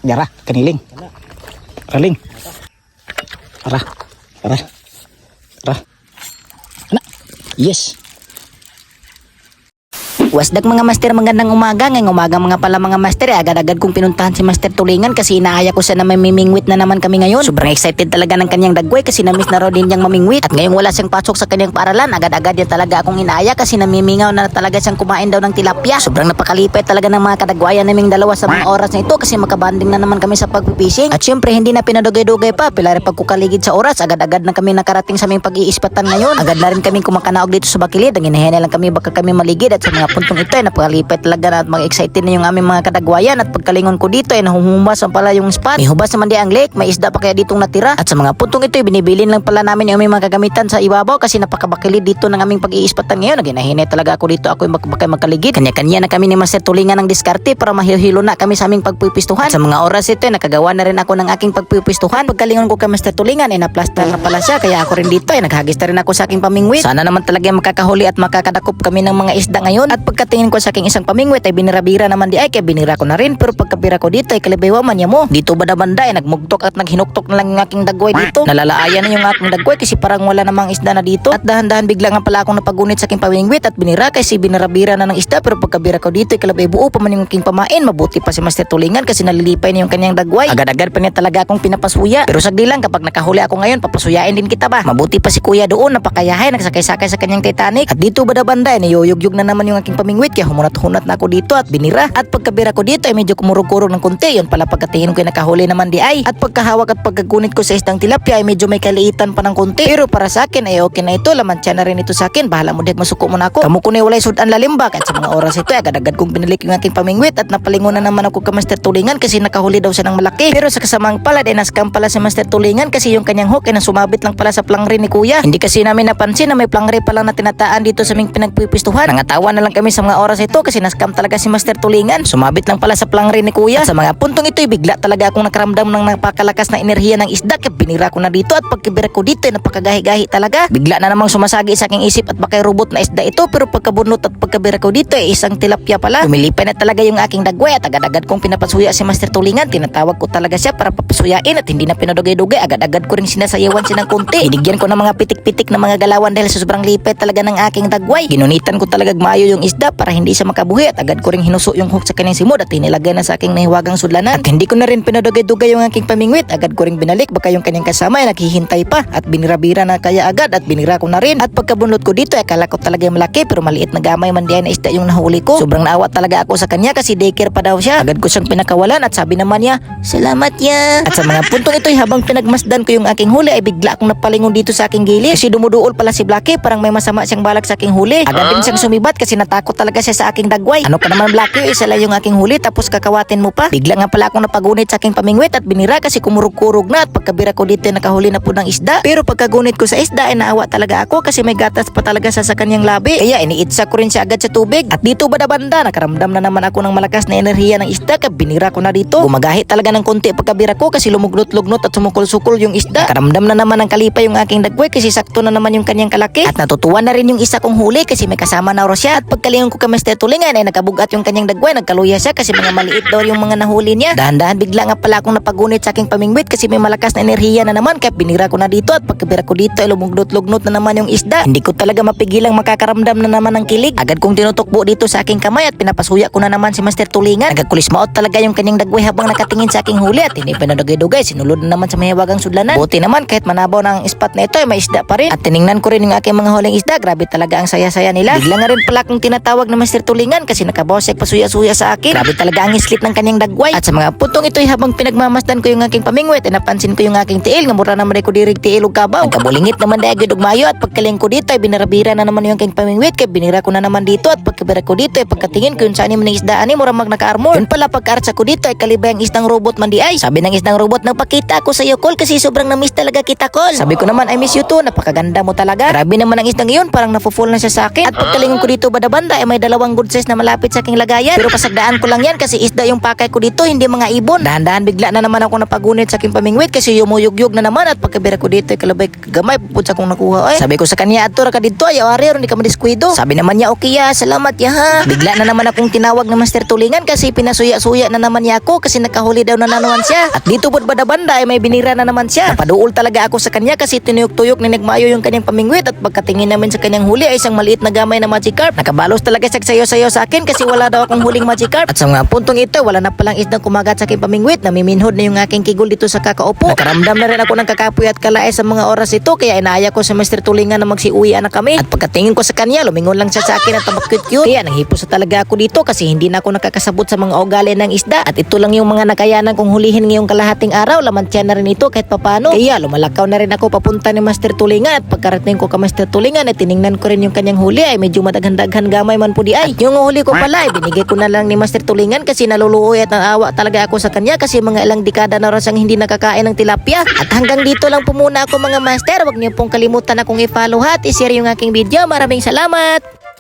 Yara, kaniling. Raling. Ara. Ara. Ara. Ana. Yes. Wasdag mga master, magandang umaga. Ngayong umaga mga pala mga master, agad-agad kong pinuntahan si Master Tulingan kasi inaaya ko siya na may mimingwit na naman kami ngayon. Sobrang excited talaga ng kanyang dagway kasi na-miss na raw din niyang mamingwit. At ngayong wala siyang pasok sa kanyang paaralan, agad-agad yan talaga akong inaaya kasi namimingaw na talaga siyang kumain daw ng tilapia. Sobrang napakalipay talaga ng mga kadagwayan naming dalawa sa mga oras na ito kasi makabanding na naman kami sa pagpipishing. At syempre hindi na pinadugay-dugay pa, pilari pag kukaligid sa oras, agad-agad na kami nakarating sa aming pag-iispatan ngayon. Agad na rin kami kumakanaog dito sa bakilid, ang hinahinay lang kami baka kami maligid. At sa mga puntong ito ay napakalipay talaga na at mga excited na yung aming mga kadagwayan. At pagkalingon ko dito ay nahuhumas ang pala yung spot. May hubas naman di ang lake, may isda pa kaya ditong natira. At sa mga puntong ito ay binibilin lang pala namin yung aming mga kagamitan sa ibabaw kasi napakabakilid dito ng aming pag-iispatan ngayon. Hinahinay talaga ako dito, ako yung magkaligid. Kanya-kanya na kami ni Master Tulingan ng diskarte para mahilo na kami sa aming pagpipistuhan. At sa mga oras ito ay nakagawa na rin ako ng aking pagpipistuhan. Pagkalingon ko kay Master Tulingan ay naplastar na pala siya, kaya ako rin dito ay naghagis na rin ako sa aking pamingwit. Sana naman talaga makakahuli at makakadakop kami ng mga isda ngayon. At pagkatingin ko sa aking isang pamingwit ay binira-bira naman di ay, kaya binira ko na rin. Pero pagkabira ko dito ay kalibaywa man niya mo. Dito banda-banda ay nagmugtok at naghinuktok na lang yung aking dagway dito. Nalalaayan na yung aking dagway kasi parang wala namang isda na dito. At dahan-dahan bigla nga pala akong napagunit sa aking pamingwit at binira kasi binira-bira na ng isda. Pero pagkabira ko dito ay kalabay buo pa man yung aking pamain. Mabuti pa si Master Tulingan kasi nalilipay na yung kanyang dagway. Agad-agad pa niya talaga akong pinapasuya. Pero sagdi lang, kapag nakahuli ako ngayon papasuyain din kita ba. Mabuti pa si kuya doon, napakayahay, nagsakay-sakay sa kanyang Titanic. At dito banda-banda ay niyuyugyug na naman yung aking pamingwit kaya humunat-hunat na ako dito at binira. At pagkabira ko dito ay medyo kumurog-kurog ng konti. Yun pala pagkatingin ko ay nakahuli naman di ay. At pagkahawak at pagkagunit ko sa isdang tilapia ay medyo may kaliitan pa ng konti. Pero para sa akin ay okay na ito. Laman tiyan na rin ito sa akin. Bahala mo, dek, masuko mo na ako. Kamu ko na walay sudan lalimbak. At sa mga oras ito ay agad-agad kong binalik yung aking pamingwit at napalingon na naman ako kay Master Tulingan kasi nakahuli daw siya ng malaki. Pero sa kasamang palad ay naskam pala si Master Tulingan kasi yung kanyang hook ay nasumabit lang pala sa plangre ni kuya. Hindi kasi namin napansin na may plangre pala na tinataan dito sa aming pinagpipistuhan. Nangatawa na lang kami sa mga oras ito kasi naskam talaga si Master Tulingan. Sumabit lang pala sa plangre ni kuya. At sa mga puntong ito ay bigla talaga akong nakaramdam ng napakalakas na enerhiya ng isda kaya binira ko na dito. At pagkabira ko dito ay napakagahi-gahi talaga. Bigla na namang sumasagi sa aking isip at baka robot na isda ito. Pero pagkabunot at pagkabira ko dito ay isang tilapia pala. Lumilipay na talaga yung aking dagway at agad-agad kong pinapasuya si Master Tulingan. Tinatawag ko talaga siya para papasuyain at hindi na pinadugay-dugay. Agad-agad ko rin sinasayawan siya ng konti. Binigyan ko ng mga pitik-pitik na mga galawan dahil sa sobrang lipay talaga ng aking dagway. Ginunitan ko talaga maayo yung isda para hindi siya makabuhi at agad ko rin hinuso yung hook sa kanyang simod at inilagay na sa aking nahiwagang sudlanan. At hindi ko na rin pinadugay-dugay yung aking pamingwit. Agad ko rin binalik baka yung kanyang kasama ay naghihintay pa at binira-bira na kaya agad at binira ko na rin. At pagkabunot ko dito ay akala ko talaga yung malaki pero maliit na gamay man diyan na isda yung nahuli ko. Sobrang naawa talaga ako sa kanya kasi daycare pa daw siya. Agad ko siyang pinakawalan at sabi naman niya, "Salamat ya." At sa mga puntong ito ay habang pinagmasdan ko yung aking huli ay bigla akong napalingon dito sa aking gilid kasi dumuduol pala si Blackie, parang may masama siyang balak sa aking huli. Agad din siyang sumibat kasi natakot talaga siya sa aking dagway. Ano ka naman Blackie, isa lang yung aking huli tapos kakawatin mo pa. Bigla nga pala akong napagunit sa aking pamingwit at binira kasi kumurog-kurog na at pagkabira ko dito ay nakahuli na po ng isda. Pero pagkagunit ko sa isda ay naawa talaga ako kasi may gatas pa talaga sa kanyang labi. Kaya iniitsa ko rin siya agad sa tubig. At dito banda-banda nakaramdam na naman ako ng malakas na enerhiya ng isda kaya binira ko na dito. Gumagahi talaga ng konti pagkabira ko kasi lumugnot-lugnot at sumukol-sukol yung isda. Nakaramdam na naman ng kalipay yung aking dagway kasi sakto na naman yung kanyang kalaki. At natutuwa na rin yung isa kong huli kasi may kasama na raw siya. At pagkalingon ko kay Master Tulingan ay nakabugat yung kanyang dagway. Nagkaluya siya kasi mga maliit daw yung mga nahuli niya. Dahan-dahan bigla nga pala akong napagunit sa aking pamingwit kasi may malakas na enerhiya na naman kaya binira ko na dito. At pagkabira ko dito ay lumugnot-lugnot na naman yung isda. Hindi ko talaga mapigilang makakaramdam na naman ng kilig. Agad kong tinutukbo dito sa aking kamay at pinapasuya ko na naman si Master Tulingan. Nagkakulismaot talaga yung kanyang dagway habang nakatingin sa aking huli at hindi pinadugay-dugay. Sinulod na naman sa mahiwagang sudlanan. Buti naman kahit manabaw ng spot na ito ay may isda pa rin. At tiningnan ko rin yung aking mga huling isda. Grabe talaga ang saya-saya nila. Bigla nga rin pala akong tinatawag na Master Tulingan kasi nakabosek pasuya-suya sa akin. Grabe talaga ang islit ng kanyang dagway. At sa mga puntong ito ay habang pinagmamasdan ko yung aking pamingwit ay napansin ko yung aking tiil nga mura naman ko dirig tiil ug kabaw. Nagkabulingit naman dahil ugmayo at pagkaling ko dito ay binarabira na naman yung aking pamingwit kaya binira ko na naman dito at pagkabira ko dito ay pagkatingin ko yun sa anim ng isdaan ni mura mag naka-armor. Yun pala pagkaarsa ko dito ay kalibay ang isdang robot man di ay. Sabi ng isdang robot, nagpakita ako sa iyo call kasi sobrang na-miss talaga kita call. Sabi ko naman I miss you too, napakaganda mo talaga. Grabe naman ang isdang iyon, parang nafu-fall na siya sa akin. At pagkalingon ko dito banda-banda banda ay may dalawang good size na malapit sa aking lagayan. Pero pasagdaan ko lang yan kasi isda yung pakay ko dito, hindi mga ibon. Dahan-dahan bigla na naman ako napagunit sa aking pamingwit kasi yumuyugyug na naman at pagkabira ko dito ay kalabay gamay pupud sa akong nakuha. Sabi ko sa kanya, ato ra ka dito, ayaw ari hindi ka madiskwido. Sabi naman niya, okay ya, salamat ya ha. Bigla na naman akong tinawag ng Master Tulingan kasi pinasuya-suya na naman niya ako kasi nakahuli daw na naman siya. At dito pod banda-banda ay may binira na naman siya. Napaduol talaga ako sa kanya kasi tinuyok-tuyok ni nagmayo yung kanyang pamingwit at pagkatingin namin sa kanyang huli ay isang maliit na gamay na Magikarp. Nakabalos talaga siya sayo-sayo sa akin kasi wala daw akong huling Magikarp. At sa mga puntong ito, wala na palang isdang kumagat sa aking pamingwit. Namiminhod na yung aking kigol dito sa kakaupo. Nakaramdam na rin ako ng kakapoy at kalae sa mga oras ito kaya inaaya ko sa Mr. Tulingan na magsiuwian na kami. At pagkatingin ko sa kanya, lumingon lang siya sa akin at tabak cute-cute. Kaya nanghipos na talaga ako dito kasi hindi na ako nakakasabot sa mga ugali ng isda. At ito lang yung mga nakayanan kong hulihin ngayong kalahating araw. Laman na rin ito kahit papano. Kaya lumalakaw na rin ako papunta ni Master Tulingan at pagkarating ko ka Master Tulingan ay tiningnan ko rin yung kanyang huli ay medyo madaghan-daghan gamay man po di ay. At yung huli ko pala ay binigay ko na lang ni Master Tulingan kasi naluluoy at naawa talaga ako sa kanya kasi mga ilang dekada na rin siyang hindi nakakain ng tilapia. At hanggang dito lang po muna ako mga master. Huwag niyo pong kalimutan akong i-follow at i-share yung aking video. Maraming salamat!